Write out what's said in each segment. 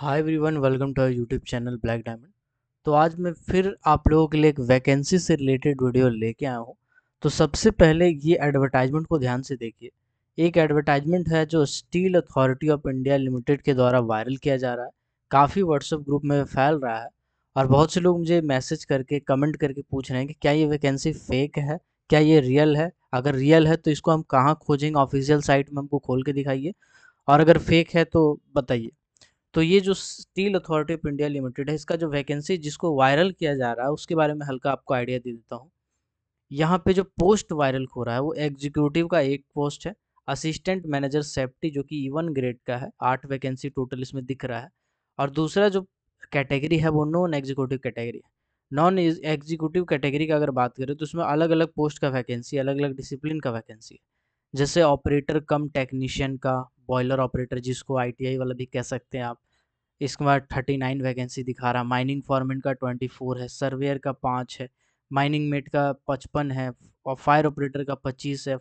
Hi everyone, welcome to our YouTube channel Black Diamond. तो आज मैं फिर आप लोगों के लिए एक वैकेंसी से रिलेटेड वीडियो लेके आया हूँ। तो सबसे पहले ये एडवर्टाइजमेंट को ध्यान से देखिए। एक एडवर्टाइजमेंट है जो steel authority of India limited के द्वारा वायरल किया जा रहा है, काफ़ी व्हाट्सएप ग्रुप में फैल रहा है। और बहुत से लोग मुझे मैसेज करके कमेंट करके पूछ रहे हैं कि क्या ये वैकेंसी फेक है, क्या ये रियल है। अगर रियल है तो इसको हम कहाँ खोजेंगे, ऑफिशियल साइट में हमको खोल के दिखाइए। और अगर फेक है तो बताइए। तो ये जो steel authority of India limited है, इसका जो वैकेंसी जिसको वायरल किया जा रहा है उसके बारे में हल्का आपको आइडिया दे देता हूँ। यहाँ पे जो पोस्ट वायरल हो रहा है वो एग्जीक्यूटिव का एक पोस्ट है, असिस्टेंट मैनेजर सेफ्टी जो कि E1 ग्रेड का है, 8 वैकेंसी टोटल इसमें दिख रहा है। और दूसरा जो कैटेगरी है वो नॉन एग्जीक्यूटिव कैटेगरी है। नॉन एग्जीक्यूटिव कैटेगरी का अगर बात करें तो उसमें अलग अलग पोस्ट का वैकेंसी, अलग अलग डिसिप्लिन का वैकेंसी है। जैसे ऑपरेटर कम टेक्नीशियन का, बॉयलर ऑपरेटर जिसको ITI वाला भी कह सकते हैं आप, इसके बाद 39 वैकेंसी दिखा रहा। माइनिंग फॉरमैन का 24 है, सर्वेयर का 5 है, माइनिंग मेट का 55 है, और फायर ऑपरेटर का 25 है,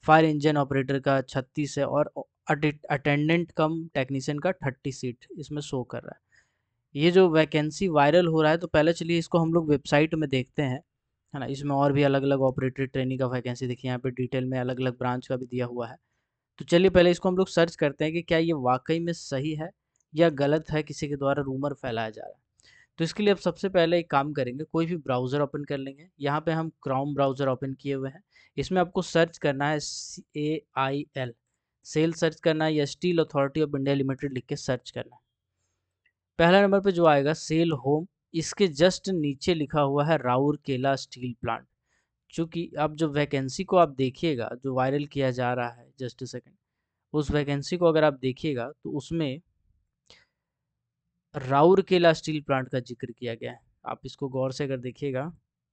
फायर इंजन ऑपरेटर का 36 है, और अटेंडेंट कम टेक्नीशियन का 30 सीट इसमें शो कर रहा है। ये जो वैकेंसी वायरल हो रहा है तो पहले चलिए इसको हम लोग वेबसाइट में देखते हैं, है ना। इसमें और भी अलग अलग ऑपरेटर ट्रेनिंग का वैकेंसी देखिए, यहाँ पे डिटेल में अलग अलग ब्रांच का भी दिया हुआ है। तो चलिए पहले इसको हम लोग सर्च करते हैं कि क्या ये वाकई में सही है या गलत है, किसी के द्वारा रूमर फैलाया जा रहा है। तो इसके लिए अब सबसे पहले एक काम करेंगे, कोई भी ब्राउज़र ओपन कर लेंगे। यहाँ पे हम क्रोम ब्राउज़र ओपन किए हुए हैं। इसमें आपको सर्च करना है SAIL, सेल सर्च करना है, या steel authority of India limited लिख के सर्च करना है। पहला नंबर पे जो आएगा सेल होम, इसके जस्ट नीचे लिखा हुआ है राउरकेला स्टील प्लांट। चूँकि अब जो वैकेंसी को आप देखिएगा जो वायरल किया जा रहा है, जस्ट अ सेकंड, उस वैकेंसी को अगर आप देखिएगा तो उसमें राउरकेला स्टील प्लांट का जिक्र किया गया है। आप इसको गौर से अगर देखिएगा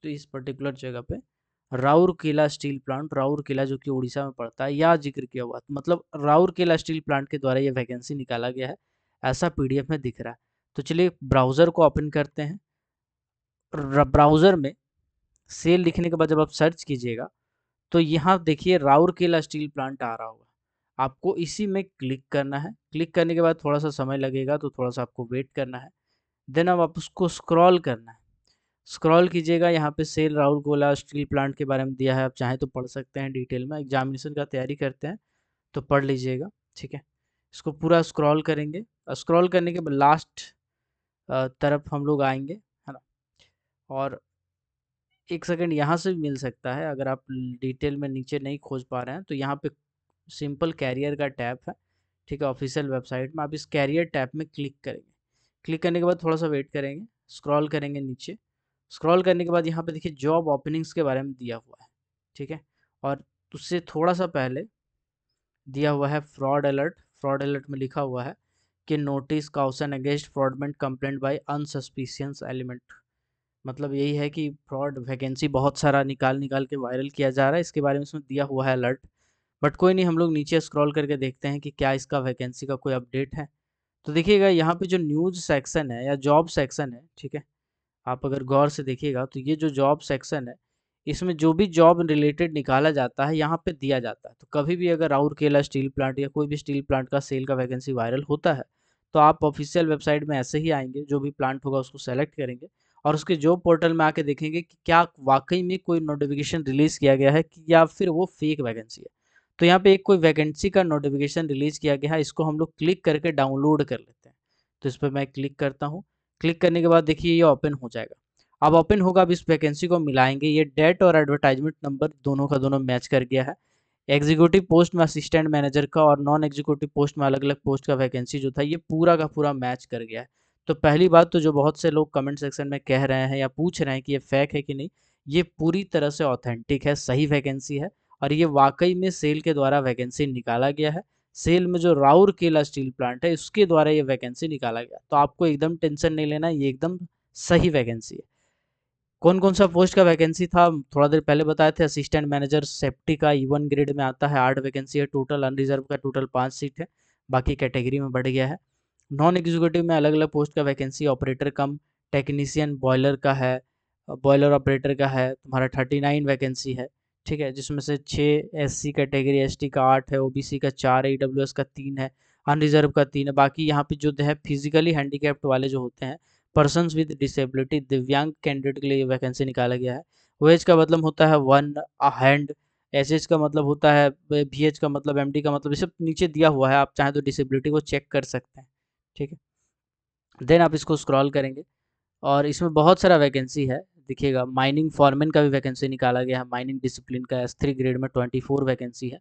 तो इस पर्टिकुलर जगह पे राउरकेला स्टील प्लांट, राउरकेला जो कि उड़ीसा में पड़ता है, यह जिक्र किया हुआ है। तो मतलब राउरकेला स्टील प्लांट के द्वारा ये वैकेंसी निकाला गया है, ऐसा PDF में दिख रहा है। तो चलिए ब्राउज़र को ओपन करते हैं। ब्राउज़र में सेल लिखने के बाद जब आप सर्च कीजिएगा तो यहाँ देखिए राउरकेला स्टील प्लांट आ रहा होगा। आपको इसी में क्लिक करना है। क्लिक करने के बाद थोड़ा सा समय लगेगा तो थोड़ा सा आपको वेट करना है। देन अब आप उसको स्क्रॉल करना है। स्क्रॉल कीजिएगा, यहाँ पे सेल राउरकेला स्टील प्लांट के बारे में दिया है, आप चाहें तो पढ़ सकते हैं डिटेल में। एग्जामिनेशन का तैयारी करते हैं तो पढ़ लीजिएगा, ठीक है। इसको पूरा स्क्रॉल करेंगे, स्क्रॉल करने के बाद लास्ट तरफ हम लोग आएंगे, है ना। और एक सेकंड यहाँ से भी मिल सकता है, अगर आप डिटेल में नीचे नहीं खोज पा रहे हैं तो यहाँ पे सिंपल कैरियर का टैब है, ठीक है। ऑफिशियल वेबसाइट में आप इस कैरियर टैब में क्लिक करेंगे। क्लिक करने के बाद थोड़ा सा वेट करेंगे, स्क्रॉल करेंगे नीचे। स्क्रॉल करने के बाद यहाँ पे देखिए जॉब ओपनिंग्स के बारे में दिया हुआ है, ठीक है। और उससे थोड़ा सा पहले दिया हुआ है फ्रॉड अलर्ट। फ्रॉड अलर्ट में लिखा हुआ है कि notice caution against fraudulent complaint by unsuspicious element. मतलब यही है कि फ्रॉड वैकेंसी बहुत सारा निकाल निकाल के वायरल किया जा रहा है, इसके बारे में इसमें दिया हुआ है अलर्ट। बट कोई नहीं, हम लोग नीचे स्क्रॉल करके देखते हैं कि क्या इसका वैकेंसी का कोई अपडेट है। तो देखिएगा यहाँ पे जो न्यूज़ सेक्शन है या जॉब सेक्शन है, ठीक है, आप अगर गौर से देखिएगा तो ये जो जॉब सेक्शन है, इसमें जो भी जॉब रिलेटेड निकाला जाता है यहाँ पे दिया जाता है। तो कभी भी अगर राउरकेला स्टील प्लांट या कोई भी स्टील प्लांट का सेल का वैकेंसी वायरल होता है तो आप ऑफिशियल वेबसाइट में ऐसे ही आएंगे, जो भी प्लांट होगा उसको सेलेक्ट करेंगे और उसके जॉब पोर्टल में आके देखेंगे कि क्या वाकई में कोई नोटिफिकेशन रिलीज किया गया है या फिर वो फेक वैकेंसी है। तो यहाँ पे एक कोई वैकेंसी का नोटिफिकेशन रिलीज किया गया है, इसको हम लोग क्लिक करके डाउनलोड कर लेते हैं। तो इस पर मैं क्लिक करता हूँ। क्लिक करने के बाद देखिए ये ओपन हो जाएगा। अब ओपन होगा, अब इस वैकेंसी को मिलाएंगे। ये डेट और एडवर्टाइजमेंट नंबर दोनों का दोनों मैच कर गया है। एग्जीक्यूटिव पोस्ट में असिस्टेंट मैनेजर का और नॉन एग्जीक्यूटिव पोस्ट में अलग अलग पोस्ट का वैकेंसी जो था ये पूरा का पूरा मैच कर गया है। तो पहली बात तो जो बहुत से लोग कमेंट सेक्शन में कह रहे हैं या पूछ रहे हैं कि ये फेक है कि नहीं, ये पूरी तरह से ऑथेंटिक है, सही वैकेंसी है। और ये वाकई में सेल के द्वारा वैकेंसी निकाला गया है। सेल में जो राउरकेला स्टील प्लांट है उसके द्वारा ये वैकेंसी निकाला गया, तो आपको एकदम टेंशन नहीं लेना, ये एकदम सही वैकेंसी है। कौन कौन सा पोस्ट का वैकेंसी था थोड़ा देर पहले बताए थे। असिस्टेंट मैनेजर सेफ्टी का E1 ग्रेड में आता है, 8 वैकेंसी है टोटल। अनरिजर्व का टोटल 5 सीट है, बाकी कैटेगरी में बढ़ गया है। नॉन एग्जीक्यूटिव में अलग अलग पोस्ट का वैकेंसी, ऑपरेटर कम टेक्नीशियन बॉयलर का है, बॉयलर ऑपरेटर का है, तुम्हारा 39 वैकेंसी है, ठीक है, जिसमें से 6 एससी कैटेगरी, एसटी का 8 है, ओबीसी का 4 है, ईडब्ल्यूएस का 3 है, अनरिजर्व का 3 है। बाकी यहाँ पे जो है फिजिकली हैंडीकैप्ड वाले जो होते हैं, पर्सन्स विद डिसेबिलिटी, दिव्यांग कैंडिडेट के लिए वैकेंसी निकाला गया है। ओएच का मतलब होता है वन हैंड, एसएच का मतलब होता है, वीएच का मतलब, एमडी का मतलब, ये सब नीचे दिया हुआ है, आप चाहें तो डिसेबिलिटी को चेक कर सकते हैं। ठीक है, देन आप इसको स्क्रॉल करेंगे और इसमें बहुत सारा वैकेंसी है। देखिएगा, माइनिंग फॉरमैन का भी वैकेंसी निकाला गया है, माइनिंग डिसिप्लिन का S3 ग्रेड में 24 वैकेंसी है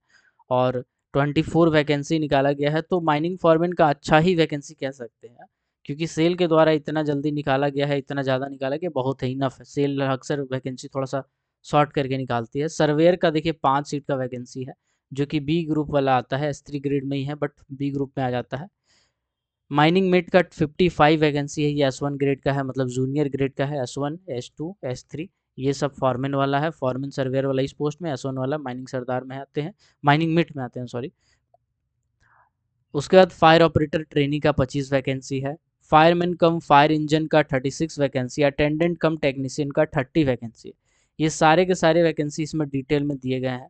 और 24 वैकेंसी निकाला गया है, तो माइनिंग फॉरमैन का अच्छा ही वैकेंसी कह सकते हैं, क्योंकि सेल के द्वारा इतना जल्दी निकाला गया है, इतना ज़्यादा निकाला गया, बहुत ही इनफ है। सेल अक्सर वैकेंसी थोड़ा सा शॉर्ट करके निकालती है। सर्वेयर का देखिए 5 सीट का वैकेंसी है, जो कि बी ग्रुप वाला आता है, S3 ग्रेड में ही है बट बी ग्रुप में आ जाता है। माइनिंग मेट का 55 वैकेंसी है, ये S1 ग्रेड का है, मतलब जूनियर ग्रेड का है। S1, S2, S3 ये सब फॉरमैन वाला है, फॉरमैन सर्वेयर वाला इस पोस्ट में, S1 वाला माइनिंग सरदार में आते हैं, माइनिंग मेट में आते हैं, सॉरी। उसके बाद फायर ऑपरेटर ट्रेनी का 25 वैकेंसी है, फायरमैन कम फायर इंजन का 36 वैकेंसी, अटेंडेंट कम टेक्नीशियन का 30 वैकेंसी है। ये सारे के सारे वैकेंसी इसमें डिटेल में दिए गए हैं।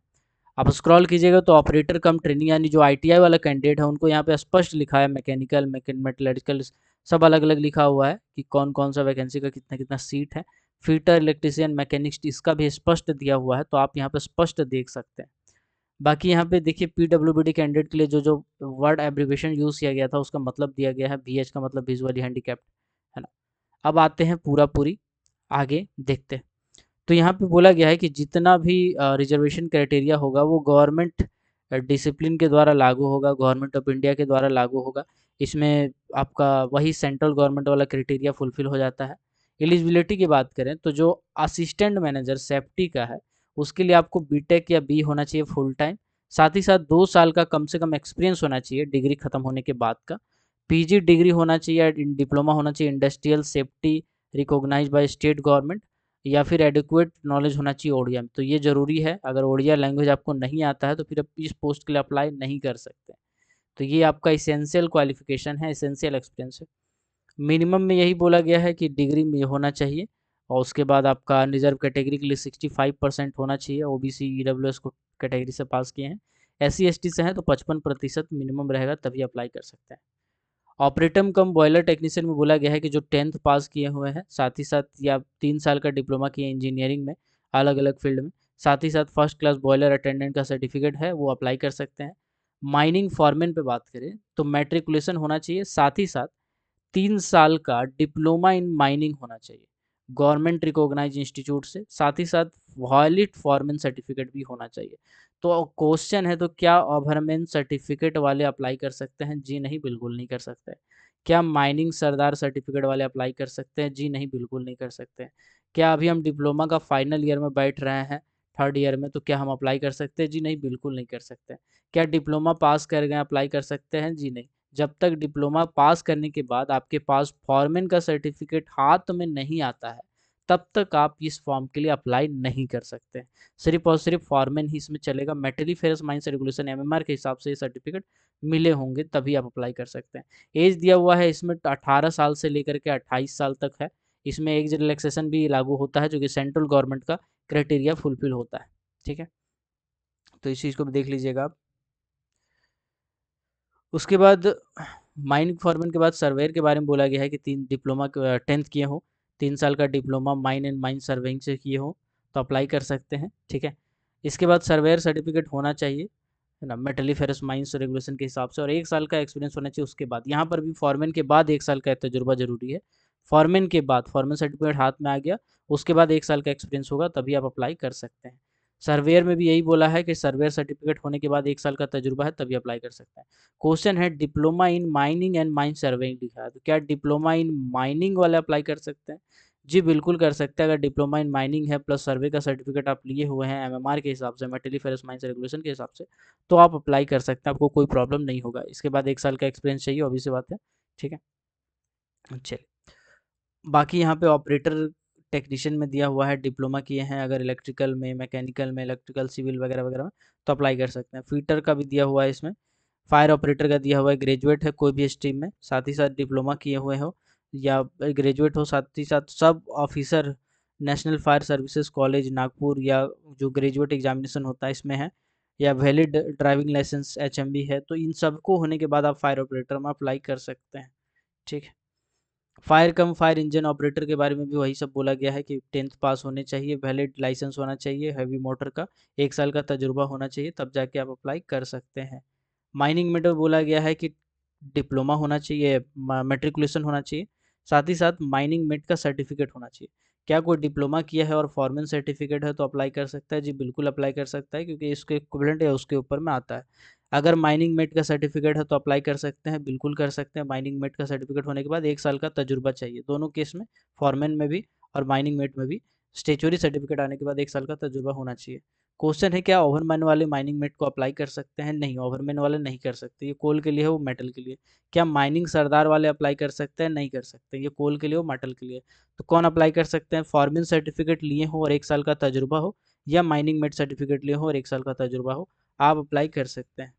आप स्क्रॉल कीजिएगा तो ऑपरेटर कम ट्रेनिंग, यानी जो आईटीआई वाला कैंडिडेट है उनको यहाँ पे स्पष्ट लिखा है, मैकेनिकल, मेटलर्जिकल, सब अलग अलग लिखा हुआ है कि कौन कौन सा वैकेंसी का कितना कितना सीट है। फिटर, इलेक्ट्रीशियन, मैकेनिक्स, इसका भी स्पष्ट दिया हुआ है, तो आप यहाँ पे स्पष्ट देख सकते हैं। बाकी यहाँ पे देखिए पीडब्ल्यूबीडी कैंडिडेट के लिए जो जो वर्ड एब्रीविएशन यूज़ किया गया था उसका मतलब दिया गया है, वीएच का मतलब विजुअली हैंडीकैप्ड, है ना। अब आते हैं पूरा पूरी आगे देखते हैं। तो यहाँ पे बोला गया है कि जितना भी रिजर्वेशन क्राइटेरिया होगा वो गवर्नमेंट डिसिप्लिन के द्वारा लागू होगा, गवर्नमेंट ऑफ इंडिया के द्वारा लागू होगा। इसमें आपका वही सेंट्रल गवर्नमेंट वाला क्राइटेरिया फुलफिल हो जाता है। एलिजिबिलिटी की बात करें तो जो असिस्टेंट मैनेजर सेफ्टी का है उसके लिए आपको बीटेक या बी होना चाहिए फुल टाइम, साथ ही साथ 2 साल का कम से कम एक्सपीरियंस होना चाहिए डिग्री खत्म होने के बाद का, पीजी डिग्री होना चाहिए, डिप्लोमा होना चाहिए industrial safety recognise by state government, या फिर एडिक्वेट नॉलेज होना चाहिए ओडिया में। तो ये ज़रूरी है, अगर ओडिया लैंग्वेज आपको नहीं आता है तो फिर आप इस पोस्ट के लिए अप्लाई नहीं कर सकते। तो ये आपका इसेंशियल क्वालिफिकेशन है, इसेंशियल एक्सपीरियंस है। मिनिमम में यही बोला गया है कि डिग्री में होना चाहिए, और उसके बाद आपका रिजर्व कैटेगरी के लिए 65% होना चाहिए, ओबीसी ईडब्ल्यूएस को कैटेगरी से पास किए हैं, SC ST से हैं तो 55% मिनिमम रहेगा, तभी अप्लाई कर सकते हैं। ऑपरेटम कम बॉयलर टेक्नीशियन में बोला गया है कि जो 10th पास किए हुए हैं, साथ ही साथ या 3 साल का डिप्लोमा किए इंजीनियरिंग में अलग अलग फील्ड में, साथ ही साथ फर्स्ट क्लास बॉयलर अटेंडेंट का सर्टिफिकेट है, वो अप्लाई कर सकते हैं। माइनिंग फॉरमैन पे बात करें तो मैट्रिकुलेशन होना चाहिए, साथ ही साथ 3 साल का डिप्लोमा इन माइनिंग होना चाहिए गवर्नमेंट रिकॉग्नाइज इंस्टीट्यूट से, साथ ही साथ वॉलिड फॉरमैन सर्टिफिकेट भी होना चाहिए। तो क्वेश्चन है, तो क्या ओवरमैन सर्टिफिकेट वाले अप्लाई कर सकते हैं? जी नहीं, बिल्कुल नहीं कर सकते। क्या माइनिंग सरदार सर्टिफिकेट वाले अप्लाई कर सकते हैं? जी नहीं, बिल्कुल नहीं कर सकते। क्या अभी हम डिप्लोमा का फाइनल ईयर में बैठ रहे हैं, थर्ड ईयर में, तो क्या हम अप्लाई कर सकते हैं? जी नहीं, बिल्कुल नहीं कर सकते। क्या डिप्लोमा पास कर गए अप्लाई कर सकते हैं? जी नहीं। जब तक डिप्लोमा पास करने के बाद आपके पास फॉरमैन का सर्टिफिकेट हाथ में नहीं आता है, तब तक आप इस फॉर्म के लिए अप्लाई नहीं कर सकते। सिर्फ और सिर्फ फॉरमैन ही इसमें चलेगा। मेटली माइंस रेगुलेशन MMR के हिसाब से ये सर्टिफिकेट मिले होंगे तभी आप अप्लाई कर सकते हैं। एज दिया हुआ है इसमें 18 साल से लेकर के 28 साल तक है। इसमें एज रिलैक्सेशन भी लागू होता है जो कि सेंट्रल गवर्नमेंट का क्राइटेरिया फुलफिल होता है। ठीक है, तो इस चीज़ को भी देख लीजिएगा आप। उसके बाद माइनिंग फॉरमैन के बाद सर्वेयर के बारे में बोला गया है कि 3 डिप्लोमा 10th किए हो, 3 साल का diploma mine and mine surveying से किए हो तो अप्लाई कर सकते हैं। ठीक है, इसके बाद सर्वेयर सर्टिफिकेट होना चाहिए, है ना, मेटलीफेरस माइंस रेगुलेशन के हिसाब से, और 1 साल का एक्सपीरियंस होना चाहिए उसके बाद। यहाँ पर भी फॉरमैन के बाद 1 साल का तजुर्बा जरूरी है। फॉरमैन के बाद फॉरमैन सर्टिफिकेट हाथ में आ गया, उसके बाद 1 साल का एक्सपीरियंस होगा तभी आप अप्लाई कर सकते हैं। सर्वेयर में भी यही बोला है कि सर्वेयर सर्टिफिकेट होने के बाद 1 साल का तजुर्बा है तभी अप्लाई कर सकते हैं। क्वेश्चन है diploma in mining and mine surveying लिखा है, तो क्या डिप्लोमा इन माइनिंग वाले अप्लाई कर सकते हैं? जी बिल्कुल कर सकते हैं। अगर डिप्लोमा इन माइनिंग है प्लस सर्वे का सर्टिफिकेट आप लिए हुए हैं MMR के हिसाब से, मेटलीफेरस माइंस रेगुलेशन के हिसाब से, तो आप अप्लाई कर सकते हैं, आपको कोई प्रॉब्लम नहीं होगा। इसके बाद 1 साल का एक्सपीरियंस चाहिए, ऑब्वियस सी बात है। ठीक है, चलिए। बाकी यहाँ पे ऑपरेटर टेक्नीशियन में दिया हुआ है, डिप्लोमा किए हैं अगर इलेक्ट्रिकल में, मैकेनिकल में, इलेक्ट्रिकल सिविल वगैरह वगैरह में, तो अप्लाई कर सकते हैं। फीटर का भी दिया हुआ है इसमें। फायर ऑपरेटर का दिया हुआ है, ग्रेजुएट है कोई भी स्ट्रीम में, साथ ही साथ डिप्लोमा किए हुए हो या ग्रेजुएट हो, साथ ही साथ सब officer national fire services college Nagpur, या जो ग्रेजुएट एग्जामिनेशन होता है इसमें है, या वैलिड ड्राइविंग लाइसेंस HMV है, तो इन सबको होने के बाद आप फायर ऑपरेटर में अप्लाई कर सकते हैं। ठीक है। फायर इंजन ऑपरेटर के बारे में भी वही सब बोला गया है कि 10th पास होने चाहिए, वैलिड लाइसेंस होना चाहिए हैवी मोटर का, 1 साल का तजुर्बा होना चाहिए, तब जाके आप अप्लाई कर सकते हैं। माइनिंग में तो बोला गया है कि डिप्लोमा होना चाहिए, मैट्रिकुलेशन होना चाहिए, साथ ही साथ माइनिंग मेट का सर्टिफिकेट होना चाहिए। क्या कोई डिप्लोमा किया है और फॉरमैन सर्टिफिकेट है तो अप्लाई कर सकता है? जी बिल्कुल अप्लाई कर सकता है, क्योंकि इसके इक्विवेलेंट या उसके ऊपर में आता है। अगर माइनिंग मेट का सर्टिफिकेट है तो अप्लाई कर सकते हैं, बिल्कुल कर सकते हैं। माइनिंग मेट का सर्टिफिकेट होने के बाद 1 साल का तजुर्बा चाहिए, दोनों केस में, फॉरमैन में भी और माइनिंग मेट में भी। स्टेचुरी सर्टिफिकेट आने के बाद 1 साल का तजुर्बा होना चाहिए। क्वेश्चन है, क्या ओवरमैन वाले माइनिंग मेट को अप्लाई कर सकते हैं? नहीं, ओवरमैन वाले नहीं कर सकते, ये कोल के लिए है, वो मेटल के लिए। क्या माइनिंग सरदार वाले अप्लाई कर सकते हैं? नहीं कर सकते, ये कोल के लिए हो, मेटल के लिए। तो कौन अप्लाई कर सकते हैं? फॉरमैन सर्टिफिकेट लिए हो और 1 साल का तजुर्बा हो, या माइनिंग मेट सर्टिफिकेट लिए हो और 1 साल का तजुर्बा हो, आप अप्लाई कर सकते हैं।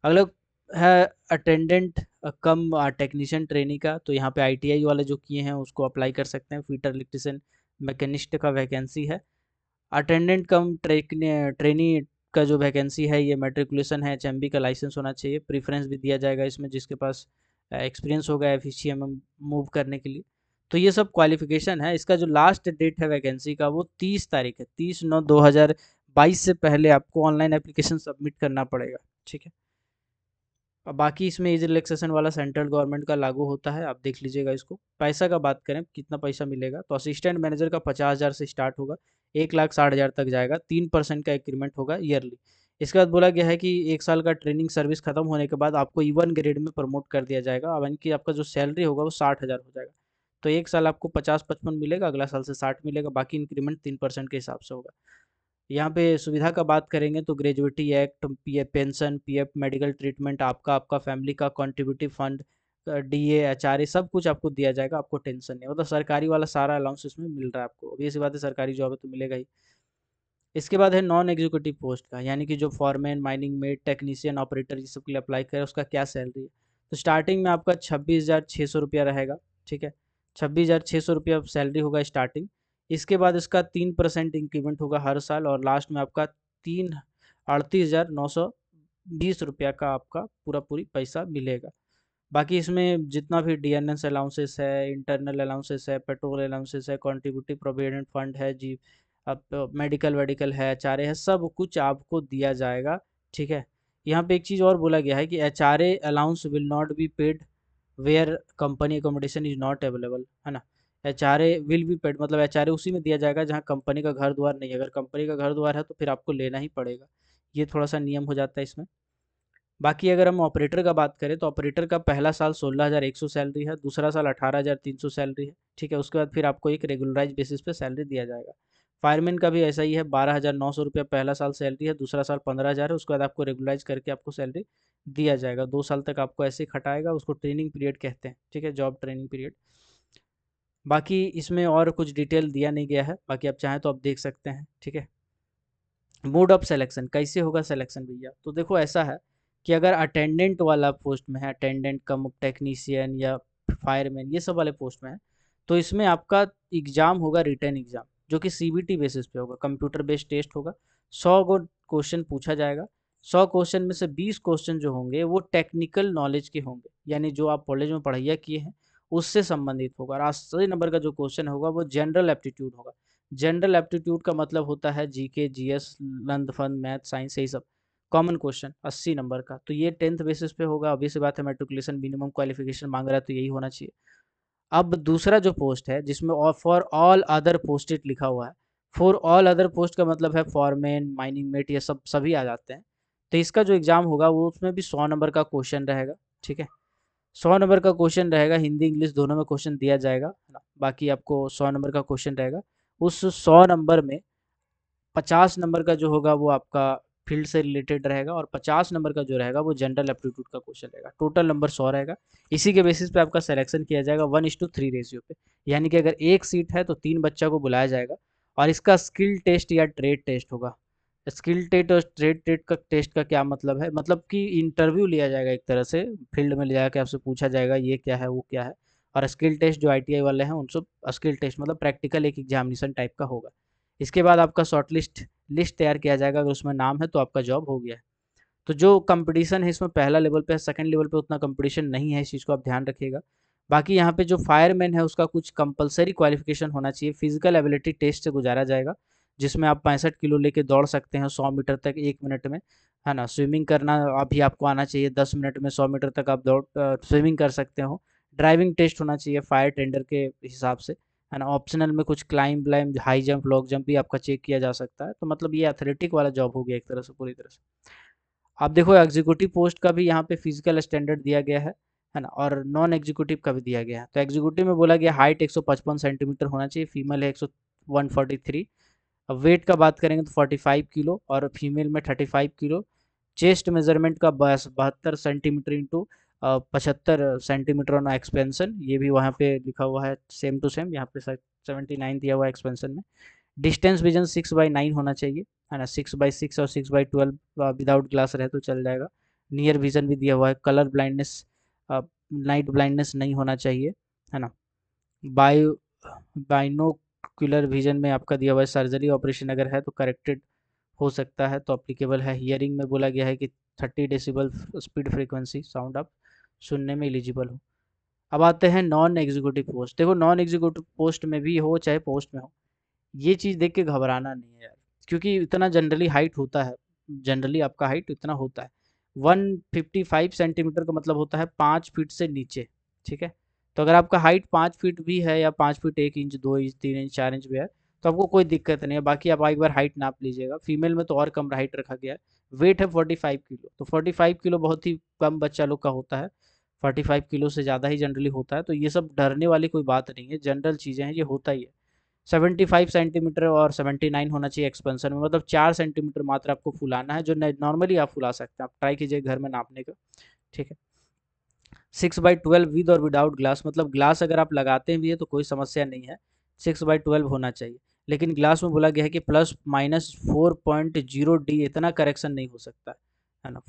अगला है अटेंडेंट कम टेक्नीशियन ट्रेनी का, तो यहाँ पे ITI वाले जो किए हैं उसको अप्लाई कर सकते हैं। फिटर इलेक्ट्रिशियन मैकेनिस्ट का वैकेंसी है। अटेंडेंट कम ट्रेनी का जो वैकेंसी है, ये मैट्रिकुलेशन है, HMB का लाइसेंस होना चाहिए। प्रीफरेंस भी दिया जाएगा इसमें जिसके पास एक्सपीरियंस होगा FECM में मूव करने के लिए। तो ये सब क्वालिफिकेशन है। इसका जो लास्ट डेट है वैकेंसी का वो 30 तारीख है, 30/9/2022 से पहले आपको ऑनलाइन एप्लीकेशन सबमिट करना पड़ेगा। ठीक है। और बाकी इसमें एज रिलैक्सेशन वाला सेंट्रल गवर्नमेंट का लागू होता है, आप देख लीजिएगा इसको। पैसा का बात करें कितना पैसा मिलेगा, तो असिस्टेंट मैनेजर का 50,000 से स्टार्ट होगा, 1,60,000 तक जाएगा, 3% का इंक्रीमेंट होगा ईयरली। इसके बाद बोला गया है कि 1 साल का ट्रेनिंग सर्विस खत्म होने के बाद आपको E1 ग्रेड में प्रमोट कर दिया जाएगा, अब यानी कि आपका जो सैलरी होगा वो 60,000 हो जाएगा। तो 1 साल आपको 50-55 मिलेगा, अगला साल से 60 मिलेगा, बाकी इंक्रीमेंट 3% के हिसाब से होगा। यहाँ पे सुविधा का बात करेंगे तो gratuity act, pension, PF, medical treatment, आपका आपका फैमिली का कॉन्ट्रीब्यूटिव फंड, DA, HRA सब कुछ आपको दिया जाएगा, आपको टेंशन नहीं, मतलब सरकारी वाला सारा अलाउंस इसमें मिल रहा है आपको। अब ये सी बात है, सरकारी जॉब है तो मिलेगा ही। इसके बाद है नॉन एग्जीक्यूटिव पोस्ट का, यानी कि जो foreman, mining mate, technician, operator ये सब के लिए अप्लाई करे, उसका क्या सैलरी है। तो स्टार्टिंग में आपका 26,600 रुपया रहेगा। ठीक है, 26,600 रुपया सैलरी होगा स्टार्टिंग। इसके बाद इसका 3% इंक्रीमेंट होगा हर साल, और लास्ट में आपका 38,920 रुपया का आपका पूरा पूरी पैसा मिलेगा। बाकी इसमें जितना भी DNS अलाउंसेस है, इंटरनल अलाउंसेस है, पेट्रोल अलाउंसेस है, कॉन्ट्रीब्यूटिव प्रोविडेंट फंड है जी, अब मेडिकल वेडिकल है, HRA है, सब कुछ आपको दिया जाएगा। ठीक है। यहाँ पे एक चीज़ और बोला गया है कि HRA allowance will not be paid where company accommodation is not available, है ना। HRA विल बी पेड मतलब HRA उसी में दिया जाएगा जहाँ कंपनी का घर द्वार नहीं है, अगर कंपनी का घर द्वार है तो फिर आपको लेना ही पड़ेगा। ये थोड़ा सा नियम हो जाता है इसमें। बाकी अगर हम ऑपरेटर का बात करें तो ऑपरेटर का पहला साल 16,100 सैलरी है, दूसरा साल 18,300 सैलरी है। ठीक है, उसके बाद फिर आपको एक रेगुलराइज बेसिस पे सैलरी दिया जाएगा। फायरमैन का भी ऐसा ही है, 12,900 रुपया पहला साल सैलरी है, दूसरा साल 15,000 है, उसके बाद आपको रेगुलराइज करके आपको सैलरी दिया जाएगा। 2 साल तक आपको ऐसे ही खटाएगा, उसको ट्रेनिंग पीरियड कहते हैं। ठीक है, जॉब ट्रेनिंग पीरियड। बाकी इसमें और कुछ डिटेल दिया नहीं गया है, बाकी आप चाहें तो आप देख सकते हैं। ठीक है। मोड ऑफ सिलेक्शन, कैसे होगा सिलेक्शन भैया, तो देखो ऐसा है कि अगर अटेंडेंट वाला पोस्ट में है, अटेंडेंट कम टेक्नीशियन या फायरमैन ये सब वाले पोस्ट में है, तो इसमें आपका एग्जाम होगा, रिटन एग्जाम, जो कि CBT बेसिस पे होगा, कंप्यूटर बेस्ड टेस्ट होगा। 100 गो क्वेश्चन पूछा जाएगा। 100 क्वेश्चन में से 20 क्वेश्चन जो होंगे वो टेक्निकल नॉलेज के होंगे, यानी जो आप कॉलेज में पढ़ाइया किए हैं उससे संबंधित होगा। और 80 नंबर का जो क्वेश्चन होगा वो जनरल एप्टीट्यूड होगा। जनरल एप्टीट्यूड का मतलब होता है GK, GS, लंद फंद, मैथ, साइंस, यही सब कॉमन क्वेश्चन 80 नंबर का। तो ये 10th बेसिस पे होगा, अभी से बात है, मैट्रिकुलेशन मिनिमम क्वालिफिकेशन मांग रहा है तो यही होना चाहिए। अब दूसरा जो पोस्ट है जिसमें फॉर ऑल अदर पोस्टेड लिखा हुआ है, फॉर ऑल अदर पोस्ट का मतलब है फॉरमैन, माइनिंग मेट, ये सब सभी आ जाते हैं। तो इसका जो एग्जाम होगा वो उसमें भी 100 नंबर का क्वेश्चन रहेगा। ठीक है, 100 नंबर का क्वेश्चन रहेगा, हिंदी इंग्लिश दोनों में क्वेश्चन दिया जाएगा, है ना। बाकी आपको 100 नंबर का क्वेश्चन रहेगा। उस 100 नंबर में 50 नंबर का जो होगा वो आपका फील्ड से रिलेटेड रहेगा, और 50 नंबर का जो रहेगा वो जनरल एप्टीट्यूड का क्वेश्चन रहेगा। टोटल नंबर 100 रहेगा। इसी के बेसिस पे आपका सिलेक्शन किया जाएगा 1:3 रेशियो पे, यानी कि अगर एक सीट है तो 3 बच्चा को बुलाया जाएगा। और इसका स्किल टेस्ट या ट्रेड टेस्ट होगा। स्किल टेस्ट और ट्रेड टेस्ट का क्या मतलब है, मतलब कि इंटरव्यू लिया जाएगा एक तरह से, फील्ड में ले जाकर आपसे पूछा जाएगा ये क्या है वो क्या है, और स्किल टेस्ट जो ITI वाले हैं उनसे स्किल टेस्ट मतलब प्रैक्टिकल एक एग्जामिनेशन टाइप का होगा। इसके बाद आपका शॉर्ट लिस्ट तैयार किया जाएगा, अगर उसमें नाम है तो आपका जॉब हो गया है। तो जो कंपटीशन है इसमें पहला लेवल पे है, सेकंड लेवल पे उतना कंपटीशन नहीं है, इस चीज़ को आप ध्यान रखिएगा। बाकी यहाँ पे जो फायरमैन है उसका कुछ कंपलसरी क्वालिफिकेशन होना चाहिए, फिजिकल एबिलिटी टेस्ट से गुजारा जाएगा, जिसमें आप 65 किलो लेके दौड़ सकते हैं 100 मीटर तक 1 मिनट में, है ना। स्विमिंग करना अभी आपको आना चाहिए, 10 मिनट में 100 मीटर तक आप स्विमिंग कर सकते हो। ड्राइविंग टेस्ट होना चाहिए फायर टेंडर के हिसाब से, है ना। ऑप्शनल में कुछ क्लाइंब ब्लाइंब हाई जंप लॉन्ग जंप भी आपका चेक किया जा सकता है। तो मतलब ये एथलेटिक वाला जॉब हो गया एक तरह से, पूरी तरह से। आप देखो एग्जीक्यूटिव पोस्ट का भी यहाँ पे फिजिकल स्टैंडर्ड दिया गया है ना, और नॉन एग्जीक्यूटिव का भी दिया गया है। तो एग्जीक्यूटिव में बोला गया हाइट 155 सेंटीमीटर होना चाहिए, फीमेल है 143। अब वेट का बात करेंगे तो 45 किलो और फीमेल में 35 किलो। चेस्ट मेजरमेंट का 72 centimetre into 75 centimetre on expansion, ये भी वहाँ पे लिखा हुआ है सेम टू सेम, यहाँ पे 79 दिया हुआ है एक्सपेंशन में। डिस्टेंस विजन 6/9 होना चाहिए, है ना। 6/6 और 6/12 विदाउट ग्लास रहे तो चल जाएगा। नियर विजन भी दिया हुआ है। कलर ब्लाइंडनेस, नाइट ब्लाइंडनेस नहीं होना चाहिए, है ना। बायो बाइनोक्यूलर विजन में आपका दिया हुआ है, सर्जरी ऑपरेशन अगर है तो करेक्टेड हो सकता है तो अप्लीकेबल है। हियरिंग में बोला गया है कि 30 डेसिबल स्पीड फ्रीक्वेंसी साउंड आप सुनने में एलिजिबल हो। अब आते हैं नॉन एग्जीक्यूटिव पोस्ट। देखो नॉन एग्जीक्यूटिव पोस्ट में भी हो चाहे पोस्ट में हो, ये चीज़ देख के घबराना नहीं है यार, क्योंकि इतना जनरली हाइट होता है, जनरली आपका हाइट इतना होता है। 155 सेंटीमीटर का मतलब होता है 5 फीट से नीचे, ठीक है। तो अगर आपका हाइट 5 फीट भी है या 5 feet 1 inch 2 inch 3 inch 4 inch भी है तो आपको कोई दिक्कत नहीं है। बाकी आप एक बार हाइट नाप लीजिएगा, फीमेल में तो और कम हाइट रखा गया है। वेट है 45 किलो, तो 45 किलो बहुत ही कम बच्चा लोग का होता है, 45 किलो से ज़्यादा ही जनरली होता है। तो ये सब डरने वाली कोई बात नहीं है, जनरल चीज़ें हैं, ये होता ही है। 75 सेंटीमीटर और 79 होना चाहिए एक्सपेंशन में, मतलब 4 सेंटीमीटर मात्र आपको फुलाना है, जो नॉर्मली आप फुला सकते हैं। आप ट्राई कीजिए घर में नापने का, ठीक है। 6/12 विद और विदाउट ग्लास, मतलब ग्लास अगर आप लगाते भी है तो कोई समस्या नहीं है, 6/12 होना चाहिए। लेकिन ग्लास में बोला गया है कि +-4.0 डी, इतना करेक्शन नहीं हो सकता है ना।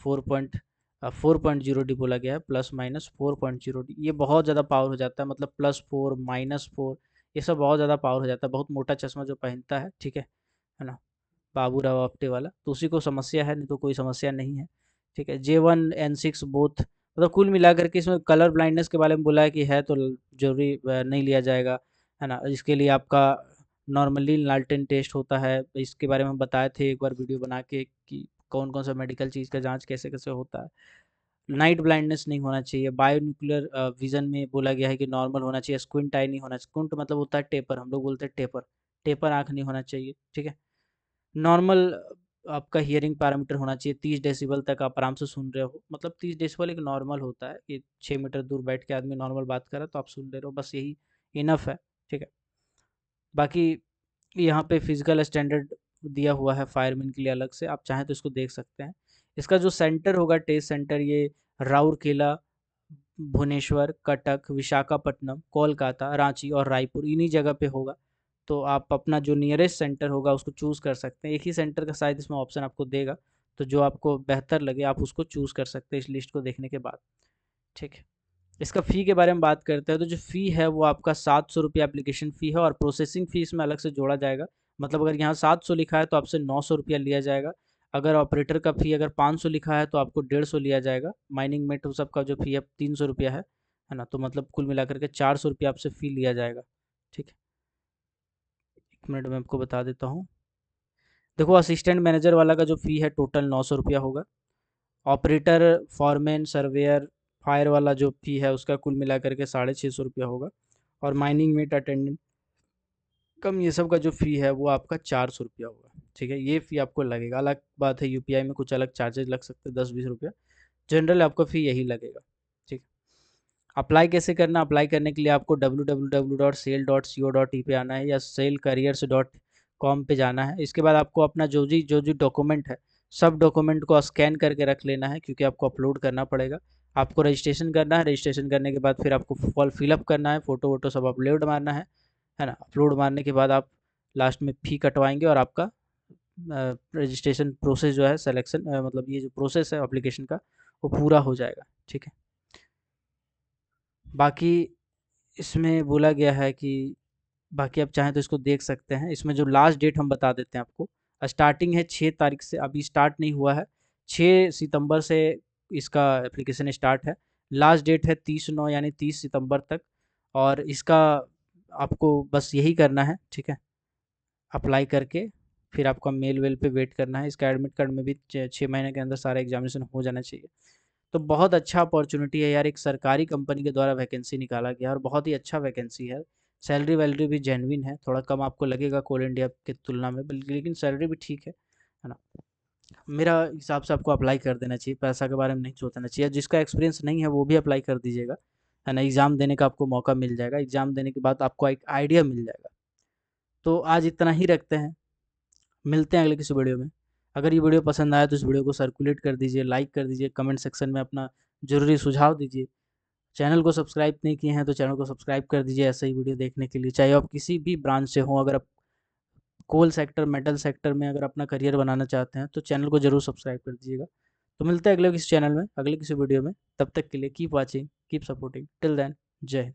4.0 डी बोला गया है, +-4.0 डी, ये बहुत ज़्यादा पावर हो जाता है, मतलब +4 -4, ये सब बहुत ज़्यादा पावर हो जाता है। बहुत मोटा चश्मा जो पहनता है, ठीक है ना, बाबू राव आपटे वाला, तो उसी को समस्या है, नहीं तो कोई समस्या नहीं है, ठीक है। J1 N6 बोथ, मतलब कुल मिलाकर के इसमें कलर ब्लाइंडनेस के बारे में बोला है कि है तो जरूरी नहीं लिया जाएगा, है ना। इसके लिए आपका नॉर्मली लाल्टेन टेस्ट होता है, इसके बारे में बताए थे एक बार वीडियो बना के कि कौन कौन सा मेडिकल चीज़ का जांच कैसे कैसे होता है। नाइट ब्लाइंडनेस नहीं होना चाहिए। बायोन्यूक्लियर विजन में बोला गया है कि नॉर्मल होना चाहिए, स्क्विंट आई नहीं होना, स्क्विंट मतलब होता है टेपर, हम लोग बोलते हैं टेपर, टेपर आँख नहीं होना चाहिए, ठीक है। नॉर्मल आपका हियरिंग पैरामीटर होना चाहिए, 30 डेसिबल तक आप आराम से सुन रहे हो, मतलब 30 डेसिबल एक नॉर्मल होता है कि 6 मीटर दूर बैठ के आदमी नॉर्मल बात कर रहा है तो आप सुन रहे हो, बस यही इनफ है, ठीक है। बाकी यहाँ पे फिजिकल स्टैंडर्ड दिया हुआ है फायरमैन के लिए अलग से, आप चाहें तो इसको देख सकते हैं। इसका जो सेंटर होगा टेस्ट सेंटर, ये राउरकेला, भुवनेश्वर, कटक, विशाखापट्टनम, कोलकाता, रांची और रायपुर, इन्हीं जगह पे होगा। तो आप अपना जो नियरेस्ट सेंटर होगा उसको चूज़ कर सकते हैं। एक ही सेंटर का शायद इसमें ऑप्शन आपको देगा, तो जो आपको बेहतर लगे आप उसको चूज़ कर सकते हैं इस लिस्ट को देखने के बाद, ठीक है। इसका फ़ी के बारे में बात करते हैं, तो जो फ़ी है वो आपका 700 रुपये एप्लीकेशन फ़ी है, और प्रोसेसिंग फ़ीस में अलग से जोड़ा जाएगा। मतलब अगर यहाँ 700 लिखा है तो आपसे 900 रुपया लिया जाएगा। अगर ऑपरेटर का फ़ी अगर 500 लिखा है तो आपको 150 लिया जाएगा। माइनिंग मेट सबका जो फ़ी है 300 रुपया है ना। तो मतलब कुल मिलाकर के 400 रुपया आपसे फ़ी लिया जाएगा, ठीक है। 1 मिनट में आपको बता देता हूँ। देखो असिस्टेंट मैनेजर वाला का जो फ़ी है टोटल 900 रुपया होगा। ऑपरेटर, फॉरमैन, सर्वेयर, फायर वाला जो फ़ी है उसका कुल मिलाकर के 650 रुपया होगा। और माइनिंग मेट, अटेंडेंट कम, ये सब का जो फ़ी है वो आपका 400 रुपया होगा, ठीक है। ये फ़ी आपको लगेगा। अलग बात है यूपीआई में कुछ अलग चार्जेस लग सकते हैं 10-20 रुपया, जनरल आपका फ़ी यही लगेगा, ठीक। अप्लाई कैसे करना? अप्लाई करने के लिए आपको www.sale.co.in पे आना है या sailcareers.com पे जाना है। इसके बाद आपको अपना जो डॉक्यूमेंट है सब डॉक्यूमेंट को स्कैन करके रख लेना है, क्योंकि आपको अपलोड करना पड़ेगा। आपको रजिस्ट्रेशन करना है, रजिस्ट्रेशन करने के बाद फिर आपको फॉर्म फिलअप करना है, फ़ोटो वोटो सब अपलोड मारना है ना। अपलोड मारने के बाद आप लास्ट में फ़ी कटवाएंगे और आपका रजिस्ट्रेशन प्रोसेस जो है, सिलेक्शन मतलब ये जो प्रोसेस है एप्लीकेशन का, वो पूरा हो जाएगा, ठीक है। बाकी इसमें बोला गया है कि बाकी आप चाहें तो इसको देख सकते हैं। इसमें जो लास्ट डेट हम बता देते हैं आपको। स्टार्टिंग है 6 तारीख से, अभी स्टार्ट नहीं हुआ है। 6 सितंबर से इसका एप्लीकेशन स्टार्ट है। लास्ट डेट है 30/9 यानी 30 सितंबर तक। और इसका आपको बस यही करना है, ठीक है? अप्लाई करके फिर आपका मेल वेल पे वेट करना है। इसका एडमिट कार्ड में भी 6 महीने के अंदर सारा एग्जामिनेशन हो जाना चाहिए। तो बहुत अच्छा अपॉर्चुनिटी है यार, एक सरकारी कंपनी के द्वारा वैकेंसी निकाला गया और बहुत ही अच्छा वैकेंसी है। सैलरी वैलरी भी जेन्युइन है, थोड़ा कम आपको लगेगा कोल इंडिया की तुलना में, बल्कि लेकिन सैलरी भी ठीक है ना? मेरा हिसाब से आपको अप्लाई कर देना चाहिए, पैसा के बारे में नहीं सोचना चाहिए। जिसका एक्सपीरियंस नहीं है वो भी अप्लाई कर दीजिएगा, है ना? एग्ज़ाम देने का आपको मौका मिल जाएगा, एग्ज़ाम देने के बाद आपको एक आइडिया मिल जाएगा। तो आज इतना ही रखते हैं, मिलते हैं अगले किसी वीडियो में। अगर ये वीडियो पसंद आया तो इस वीडियो को सर्कुलेट कर दीजिए, लाइक कर दीजिए, कमेंट सेक्शन में अपना ज़रूरी सुझाव दीजिए। चैनल को सब्सक्राइब नहीं किए हैं तो चैनल को सब्सक्राइब कर दीजिए ऐसे ही वीडियो देखने के लिए। चाहे आप किसी भी ब्रांच से हों, अगर आप कोल सेक्टर, मेटल सेक्टर में अगर अपना करियर बनाना चाहते हैं तो चैनल को ज़रूर सब्सक्राइब कर दीजिएगा। तो मिलते हैं अगले किसी चैनल में, अगले किसी वीडियो में। तब तक के लिए keep watching, keep supporting. Till then, जय हिंद।